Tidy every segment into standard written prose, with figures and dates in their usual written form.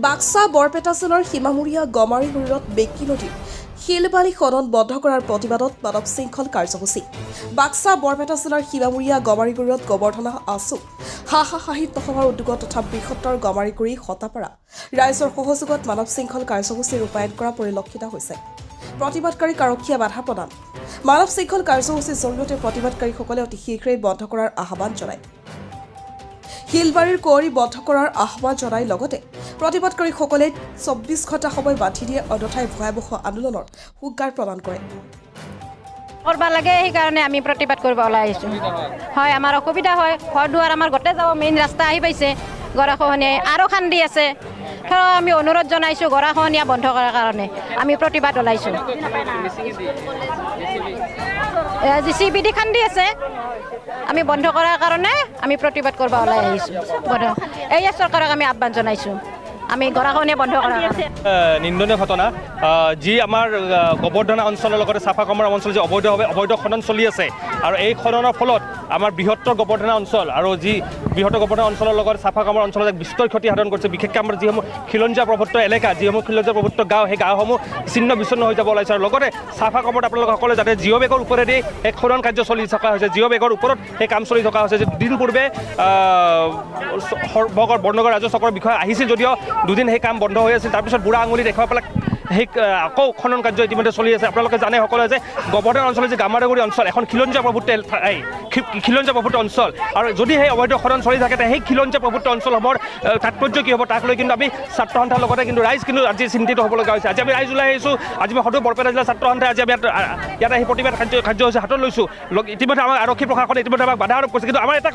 বাক্সা বৰপেটা জিলাৰ সীমামূৰীয়া গমাৰিগুৰিত বেঁকী নদীৰ শিলবালি খনন বন্ধ কৰাৰ প্ৰতিবাদত মানৱ শৃংখল কাৰ্যসূচী। বাক্সা বৰপেটা জিলাৰ সীমামূৰীয়া গমাৰিগুৰিত গোবৰ্ধনা আছু সাহিত্য সভাৰ উদ্যোগত তথা বৃহত্তৰ গমাৰিগুৰি হতাপাৰা ৰাইজৰ সহযোগত মানৱ শৃংখল কাৰ্যসূচী ৰূপায়ণ কৰা পৰিলক্ষিত হৈছে। প্ৰতিবাদকাৰীক আৰক্ষীয়ে বাধা প্ৰদান। মানৱ শৃংখল কাৰ্যসূচীৰ জৰিয়তে প্ৰতিবাদকাৰীসকলে অতি শীঘ্ৰেই বন্ধ কৰাৰ আহ্বান জনায়। শিলবাৰীৰ কুঁৱৰী বন্ধ কৰাৰ আহ্বান জনাই লগতে প্ৰতিবাদকাৰীসকলে ২৪ ঘণ্টা সময় বান্ধি দিয়ে, অন্যথাই ভয়াৱহ আন্দোলনৰ হুংকাৰ প্ৰদান কৰে। কৰিব লাগে, সেইকাৰণে আমি প্ৰতিবাদ কৰিব ওলাই আহিছোঁ। হয়, আমাৰ অসুবিধা হয়, ঘৰ দুৱাৰ আমাৰ গোটেই যাব, মেইন ৰাস্তা আহি পাইছে, গৰাখহনীয়াই আৰু খান্দি আছে। আমি অনুৰোধ জনাইছোঁ গৰাখহনীয়া বন্ধ কৰাৰ কাৰণে আমি প্ৰতিবাদ ওলাইছোঁ। JCB দি খান্দি আছে, আমি বন্ধ কৰাৰ কাৰণে আমি প্ৰতিবাদ কৰিব ওলাই আহিছোঁ। এই চৰকাৰক আমি আহ্বান জনাইছোঁ আমি গৰাখহনীয়া বন্ধ কৰাৰ কাৰণে। নিন্দনীয় ঘটনা, যি আমাৰ গোবৰ্ধনা অঞ্চলৰ লগতে চাফা কামৰা অঞ্চল যি অবৈধ খনন চলি আছে, আৰু এই খননৰ ফলত আমাৰ বৃহত্তৰ গোবৰ্ধনা অঞ্চল আৰু যি বৃহত্তৰ গোবৰ্ধনা অঞ্চলৰ লগত চাফা কামৰা অঞ্চলত এক বিস্তৰ ক্ষতি সাধন কৰিছে। বিশেষকৈ আমাৰ যিসমূহ খিলঞ্জীয়া প্ৰভুত্ব এলেকা, যিসমূহ খিলঞ্জীয়া প্ৰভুত্ব গাঁও, সেই গাঁওসমূহ ছিন্ন বিচ্ছিন্ন হৈ যাব ওলাইছে। আৰু লগতে চাফা কামত আপোনালোকে সকলোৱে যাতে জিঅ' বেগৰ ওপৰেদি এক খনন কাৰ্য চলি থকা হৈছে, জিঅ' বেগৰ ওপৰত সেই কাম চলি থকা হৈছে। যে দুদিন পূৰ্বে বৰ্ণগড় ৰাজহ চক্ৰৰ বিষয়ে আহিছিল যদিও দুদিন সেই কাম বন্ধ হৈ আছিল। তাৰপিছত বুঢ়া আঙুলি দেখুৱাই পেলাই সেই আকৌ খনন কাৰ্য ইতিমধ্যে চলি আছে। আপোনালোকে জানে সকলোৱে যে গোবৰ্ধনা অঞ্চলৰ যি গামাৰগুৰি অঞ্চল এখন খিলঞ্জীয়া প্ৰভুত্ব অঞ্চল, আৰু যদি সেই অবৈধ খনন চলি থাকে সেই খিলঞ্জীয়া প্ৰভুত্ব অঞ্চলসমূহৰ তাৎপৰ্য কি হ'ব তাক লৈ কিন্তু আমি ছাত্ৰ সন্থাৰ লগতে কিন্তু ৰাইজ কিন্তু আজি চিন্তিত হ'ব লগা হৈছে। আজি আমি ৰাইজ ওলাই আহিছোঁ, আজি মই সদৌ বৰপেটা জিলাৰ ছাত্ৰ সন্থাই আজি আমি ইয়াত আহি প্ৰতিবাদ কাৰ্যসূচী হাতত লৈছোঁ। ইতিমধ্যে আমাক আৰক্ষী প্ৰশাসনে ইতিমধ্যে আমাক বাধা আৰোপ কৰিছে। কিন্তু আমাৰ এটা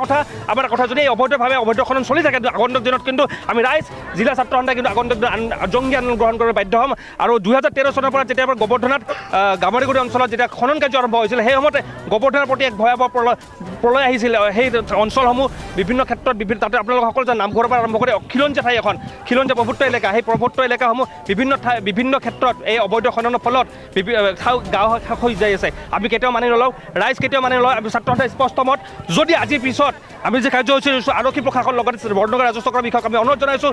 কথা যদি এই অবৈধভাৱে অবৈধ খনন চলি থাকে আগন্তুক দিনত কিন্তু আমি ৰাইজ জিলা ছাত্ৰ সন্থাই কিন্তু আগন্তুক দিনত জংগী আন্দোলন গ্ৰহণ কৰিবলৈ বাধ্য হ'ম। আৰু ২০১৩ চনৰ পৰা যেতিয়া আমাৰ গোবৰ্ধনাত গামাৰিগুৰি অঞ্চলত যেতিয়া খনন কাৰ্য আৰম্ভ হৈছিল, সেই সময়তে গোবৰ্ধনাৰ প্ৰতি এক ভয়াৱহ প্ৰলয় আহিছিল। সেই অঞ্চলসমূহ বিভিন্ন ক্ষেত্ৰত তাতে আপোনালোকে সকলো নামঘৰৰ পৰা আৰম্ভ কৰি খিলঞ্জীয়া ঠাই এখন খিলঞ্জীয়া প্ৰভুত্ব এলেকা, সেই প্ৰভুত্ব এলেকাসমূহ বিভিন্ন ক্ষেত্ৰত এই অবৈধ খননৰ ফলত গাঁও শেষ হৈ যাই আছে। আমি কেতিয়াও মানি নলওঁ, ৰাইজ কেতিয়াও মানি নলওঁ। আমি ছাত্ৰ সন্থাৰ স্পষ্ট মত, যদি আজিৰ পিছত আমি যে কাৰ্যসূচী লৈছোঁ আৰক্ষী প্ৰশাসনৰ লগতে বৰ্ণগড় ৰাজহ চক্ৰৰ বিষয়ক আমি অনুৰোধ জনাইছোঁ,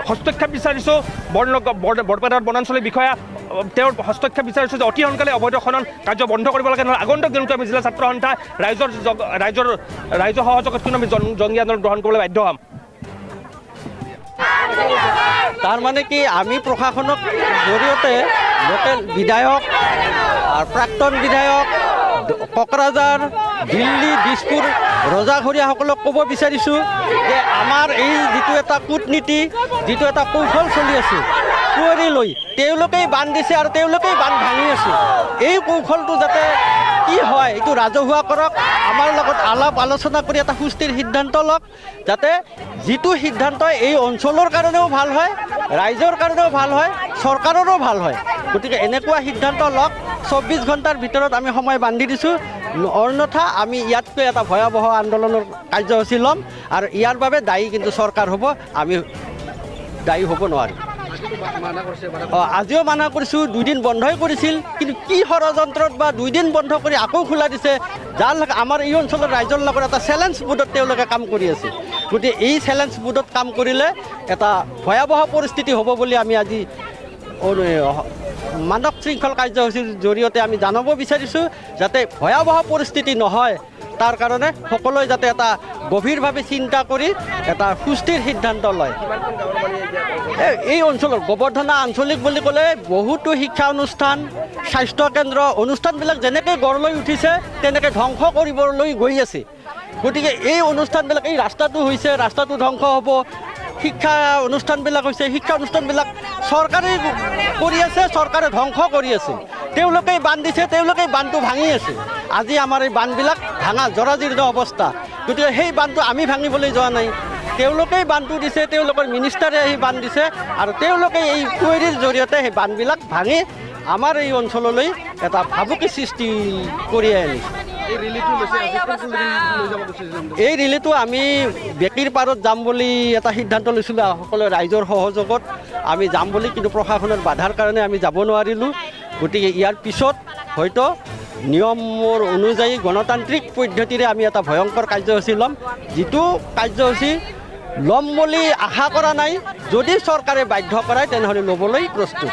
হস্তক্ষেপ বিচাৰিছোঁ। বৰপেটাৰ বনাঞ্চলিক বিষয়া তেওঁৰ হস্তক্ষেপ বিচাৰিছোঁ যে অতি সোনকালে অবৈধ খনন কাৰ্য বন্ধ কৰিব লাগে, নহ'লে আগন্তুক দিনটো আমি জিলা ছাত্ৰ সন্থা ৰাইজৰ সহযোগত কিন্তু আমি জংগী আন্দোলন গ্ৰহণ কৰিবলৈ বাধ্য হ'ম। তাৰমানে কি, আমি প্ৰশাসনক জৰিয়তে লোকেল বিধায়ক, প্ৰাক্তন বিধায়ক, কোকৰাঝাৰ, দিল্লী, দিছপুৰ, ৰজাঘৰীয়াসকলক ক'ব বিচাৰিছোঁ যে আমাৰ এই যিটো এটা কূটনীতি, যিটো এটা কৌশল চলি আছে কুঁৱৰী লৈ, তেওঁলোকেই বান্ধ দিছে আৰু তেওঁলোকেই বান্ধ ভাঙি আছে। এই কৌশলটো যাতে কি হয় এইটো ৰাজহুৱা কৰক, আমাৰ লগত আলাপ আলোচনা কৰি এটা সুস্থিৰ সিদ্ধান্ত লওক, যাতে যিটো সিদ্ধান্ত এই অঞ্চলৰ কাৰণেও ভাল হয়, ৰাইজৰ কাৰণেও ভাল হয়, চৰকাৰৰো ভাল হয়। গতিকে এনেকুৱা সিদ্ধান্ত লওক। ২৪ ঘণ্টাৰ ভিতৰত আমি সময় বান্ধি দিছোঁ, অন্যথা আমি ইয়াতকৈ এটা ভয়াৱহ আন্দোলনৰ কাৰ্যসূচী ল'ম। আৰু ইয়াৰ বাবে দায়ী কিন্তু চৰকাৰ হ'ব, আমি দায়ী হ'ব নোৱাৰিম। আজিও মানা কৰিছোঁ, 2 দিন বন্ধই কৰিছিল, কিন্তু কি ষড়যন্ত্ৰত বা 2 দিন বন্ধ কৰি আকৌ খোলা দিছে, যাৰ আমাৰ এই অঞ্চলৰ ৰাইজৰ লগত এটা চেলেঞ্জ মুডত তেওঁলোকে কাম কৰি আছে। গতিকে এই চেলেঞ্জ মুডত কাম কৰিলে এটা ভয়াৱহ পৰিস্থিতি হ'ব বুলি আমি আজি মানৱ শৃংখল কাৰ্যসূচীৰ জৰিয়তে আমি জনাব বিচাৰিছোঁ, যাতে ভয়াৱহ পৰিস্থিতি নহয় তাৰ কাৰণে সকলোৱে যাতে এটা গভীৰভাৱে চিন্তা কৰি এটা সুস্থিৰ সিদ্ধান্ত লয়। এই অঞ্চলৰ গোবৰ্ধনা আঞ্চলিক বুলি ক'লে বহুতো শিক্ষা অনুষ্ঠান, স্বাস্থ্য কেন্দ্ৰ অনুষ্ঠানবিলাক যেনেকৈ গঢ় লৈ উঠিছে তেনেকৈ ধ্বংস কৰিবলৈ গৈ আছে। গতিকে এই অনুষ্ঠানবিলাক, এই ৰাস্তাটো হৈছে, ৰাস্তাটো ধ্বংস হ'ব। শিক্ষা অনুষ্ঠানবিলাক হৈছে, শিক্ষা অনুষ্ঠানবিলাক চৰকাৰে কৰি আছে, চৰকাৰে ধ্বংস কৰি আছে। তেওঁলোকেই বান্ধ দিছে, তেওঁলোকেই বান্ধটো ভাঙি আছে। আজি আমাৰ এই বান্ধবিলাক ভাঙা জৰাজীৰ্ণ অৱস্থা। গতিকে সেই বান্ধটো আমি ভাঙিবলৈ যোৱা নাই, তেওঁলোকেই বান্ধটো দিছে, তেওঁলোকৰ মিনিষ্টাৰে আহি বান্ধ দিছে, আৰু তেওঁলোকে এই কুঁৱৰীৰ জৰিয়তে সেই বান্ধবিলাক ভাঙি আমাৰ এই অঞ্চললৈ এটা ভাবুকি সৃষ্টি কৰি আনিছে। এই ৰেলীটো আমি বেকীৰ পাৰত যাম বুলি এটা সিদ্ধান্ত লৈছিলোঁ সকলো ৰাইজৰ সহযোগত আমি যাম বুলি, কিন্তু প্ৰশাসনৰ বাধাৰ কাৰণে আমি যাব নোৱাৰিলোঁ। গতিকে ইয়াৰ পিছত হয়তো নিয়মৰ অনুযায়ী গণতান্ত্ৰিক পদ্ধতিৰে আমি এটা ভয়ংকৰ কাৰ্যসূচী ল'ম, যিটো কাৰ্যসূচী ল'ম বুলি আশা কৰা নাই। যদি চৰকাৰে বাধ্য কৰায় তেনেহ'লে ল'বলৈ প্ৰস্তুত।